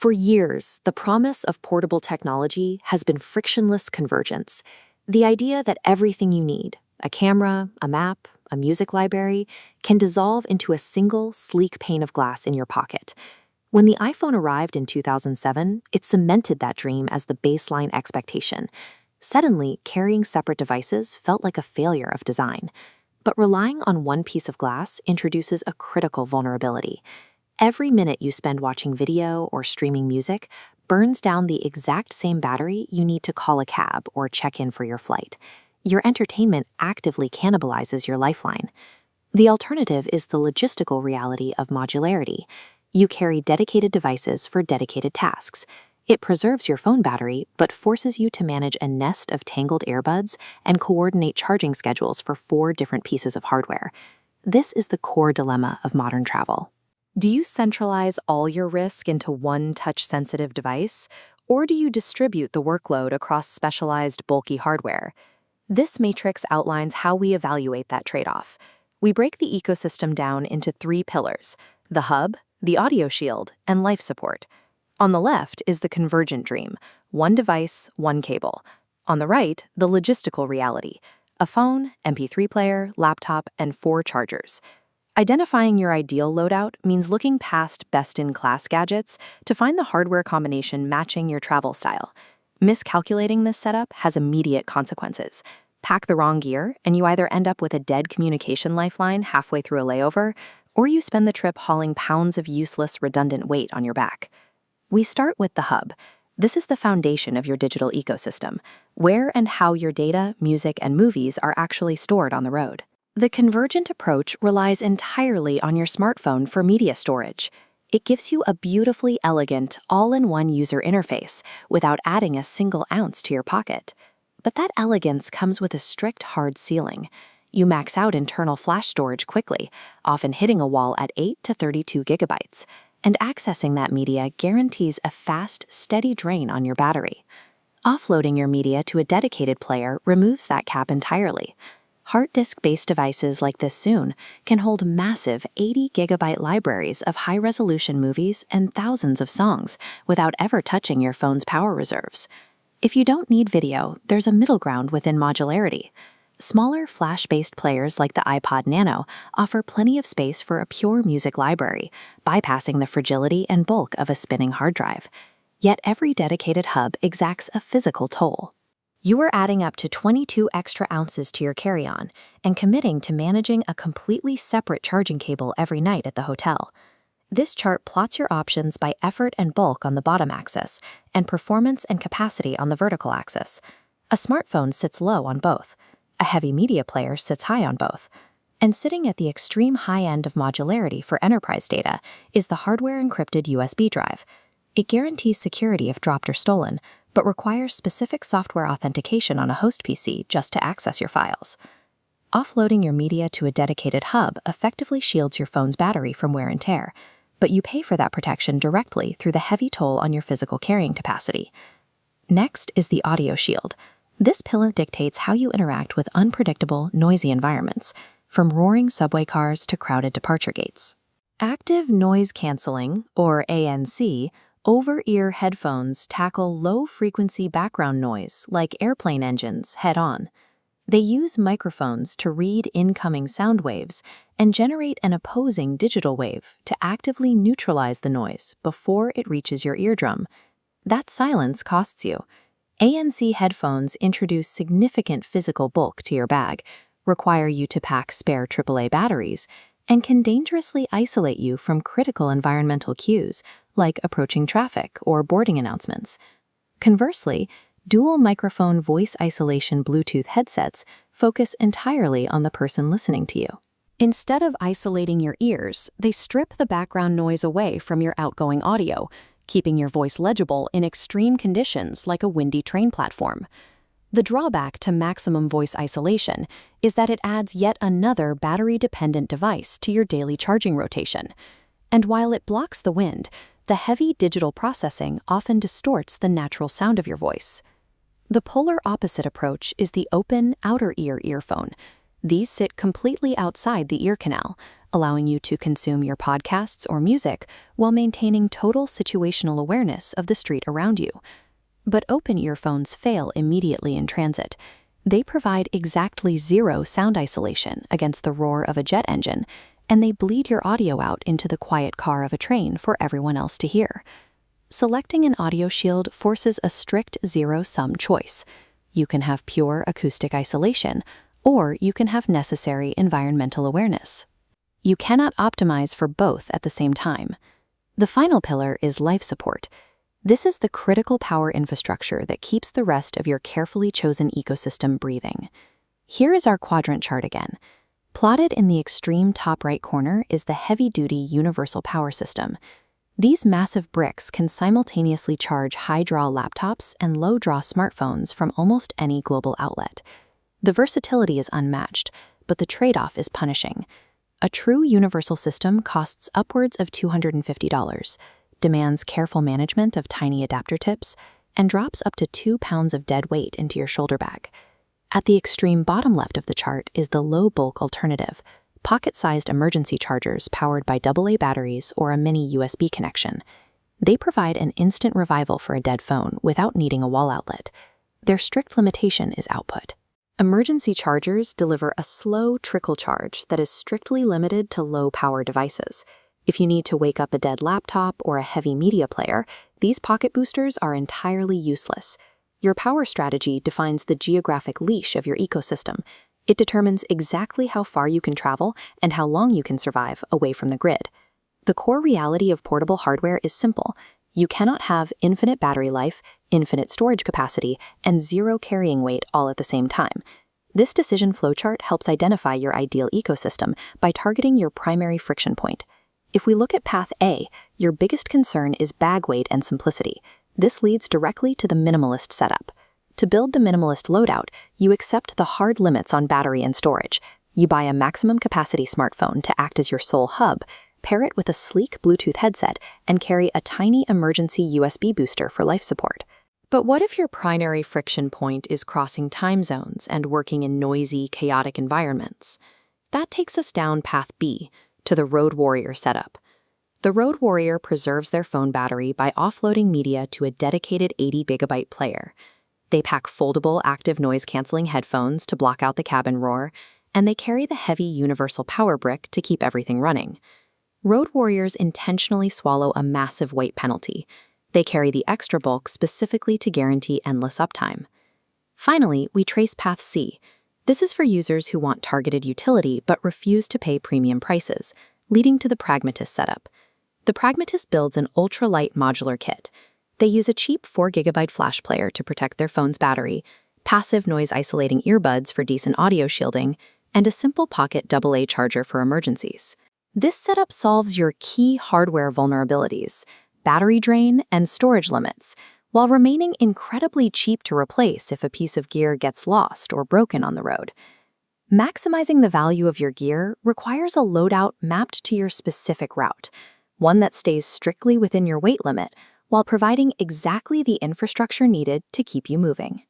For years, the promise of portable technology has been frictionless convergence, the idea that everything you need, a camera, a map, a music library, can dissolve into a single, sleek pane of glass in your pocket. When the iPhone arrived in 2007, it cemented that dream as the baseline expectation. Suddenly, carrying separate devices felt like a failure of design. But relying on one piece of glass introduces a critical vulnerability. Every minute you spend watching video or streaming music burns down the exact same battery you need to call a cab or check in for your flight. Your entertainment actively cannibalizes your lifeline. The alternative is the logistical reality of modularity. You carry dedicated devices for dedicated tasks. It preserves your phone battery, but forces you to manage a nest of tangled earbuds and coordinate charging schedules for 4 different pieces of hardware. This is the core dilemma of modern travel. Do you centralize all your risk into one touch-sensitive device, or do you distribute the workload across specialized, bulky hardware? This matrix outlines how we evaluate that trade-off. We break the ecosystem down into 3 pillars: the hub, the audio shield, and life support. On the left is the Convergent Dream, one device, one cable. On the right, the Logistical Reality, a phone, MP3 player, laptop, and 4 chargers. Identifying your ideal loadout means looking past best-in-class gadgets to find the hardware combination matching your travel style. Miscalculating this setup has immediate consequences. Pack the wrong gear, and you either end up with a dead communication lifeline halfway through a layover, or you spend the trip hauling pounds of useless, redundant weight on your back. We start with the hub. This is the foundation of your digital ecosystem, where and how your data, music, and movies are actually stored on the road. The convergent approach relies entirely on your smartphone for media storage. It gives you a beautifully elegant, all-in-one user interface without adding a single ounce to your pocket. But that elegance comes with a strict hard ceiling. You max out internal flash storage quickly, often hitting a wall at 8 to 32 gigabytes, and accessing that media guarantees a fast, steady drain on your battery. Offloading your media to a dedicated player removes that cap entirely. Hard disk-based devices like this Zune can hold massive 80-gigabyte libraries of high-resolution movies and thousands of songs without ever touching your phone's power reserves. If you don't need video, there's a middle ground within modularity. Smaller flash-based players like the iPod Nano offer plenty of space for a pure music library, bypassing the fragility and bulk of a spinning hard drive. Yet every dedicated hub exacts a physical toll. You are adding up to 22 extra ounces to your carry-on and committing to managing a completely separate charging cable every night at the hotel. This chart plots your options by effort and bulk on the bottom axis and performance and capacity on the vertical axis. A smartphone sits low on both. A heavy media player sits high on both. And sitting at the extreme high end of modularity for enterprise data is the hardware-encrypted USB drive. It guarantees security if dropped or stolen, but requires specific software authentication on a host PC just to access your files. Offloading your media to a dedicated hub effectively shields your phone's battery from wear and tear, but you pay for that protection directly through the heavy toll on your physical carrying capacity. Next is the audio shield. This pillar dictates how you interact with unpredictable, noisy environments, from roaring subway cars to crowded departure gates. Active noise canceling, or ANC, over-ear headphones tackle low-frequency background noise like airplane engines head-on. They use microphones to read incoming sound waves and generate an opposing digital wave to actively neutralize the noise before it reaches your eardrum. That silence costs you. ANC headphones introduce significant physical bulk to your bag, require you to pack spare AAA batteries, and can dangerously isolate you from critical environmental cues like approaching traffic or boarding announcements. Conversely, dual microphone voice isolation Bluetooth headsets focus entirely on the person listening to you. Instead of isolating your ears, they strip the background noise away from your outgoing audio, keeping your voice legible in extreme conditions like a windy train platform. The drawback to maximum voice isolation is that it adds yet another battery-dependent device to your daily charging rotation. And while it blocks the wind, the heavy digital processing often distorts the natural sound of your voice. The polar opposite approach is the open outer ear earphone. These sit completely outside the ear canal, allowing you to consume your podcasts or music while maintaining total situational awareness of the street around you. But open earphones fail immediately in transit. They provide exactly zero sound isolation against the roar of a jet engine, and they bleed your audio out into the quiet car of a train for everyone else to hear. Selecting an audio shield forces a strict zero-sum choice. You can have pure acoustic isolation, or you can have necessary environmental awareness. You cannot optimize for both at the same time. The final pillar is life support. This is the critical power infrastructure that keeps the rest of your carefully chosen ecosystem breathing. Here is our quadrant chart again. Plotted in the extreme top right corner is the heavy-duty universal power system. These massive bricks can simultaneously charge high-draw laptops and low-draw smartphones from almost any global outlet. The versatility is unmatched, but the trade-off is punishing. A true universal system costs upwards of $250, demands careful management of tiny adapter tips, and drops up to 2 pounds of dead weight into your shoulder bag. At the extreme bottom left of the chart is the low-bulk alternative, pocket-sized emergency chargers powered by AA batteries or a mini USB connection. They provide an instant revival for a dead phone without needing a wall outlet. Their strict limitation is output. Emergency chargers deliver a slow trickle charge that is strictly limited to low-power devices. If you need to wake up a dead laptop or a heavy media player, these pocket boosters are entirely useless. Your power strategy defines the geographic leash of your ecosystem. It determines exactly how far you can travel and how long you can survive away from the grid. The core reality of portable hardware is simple. You cannot have infinite battery life, infinite storage capacity, and zero carrying weight all at the same time. This decision flowchart helps identify your ideal ecosystem by targeting your primary friction point. If we look at path A, your biggest concern is bag weight and simplicity. This leads directly to the minimalist setup. To build the minimalist loadout, you accept the hard limits on battery and storage. You buy a maximum capacity smartphone to act as your sole hub, pair it with a sleek Bluetooth headset, and carry a tiny emergency USB booster for life support. But what if your primary friction point is crossing time zones and working in noisy, chaotic environments? That takes us down path B, to the Road Warrior setup. The Road Warrior preserves their phone battery by offloading media to a dedicated 80-gigabyte player. They pack foldable active noise-canceling headphones to block out the cabin roar, and they carry the heavy universal power brick to keep everything running. Road Warriors intentionally swallow a massive weight penalty. They carry the extra bulk specifically to guarantee endless uptime. Finally, we trace path C. This is for users who want targeted utility but refuse to pay premium prices, leading to the Pragmatist setup. The Pragmatist builds an ultra-light modular kit. They use a cheap 4-gigabyte flash player to protect their phone's battery, passive noise-isolating earbuds for decent audio shielding, and a simple pocket AA charger for emergencies. This setup solves your key hardware vulnerabilities, battery drain, and storage limits, while remaining incredibly cheap to replace if a piece of gear gets lost or broken on the road. Maximizing the value of your gear requires a loadout mapped to your specific route, one that stays strictly within your weight limit, while providing exactly the infrastructure needed to keep you moving.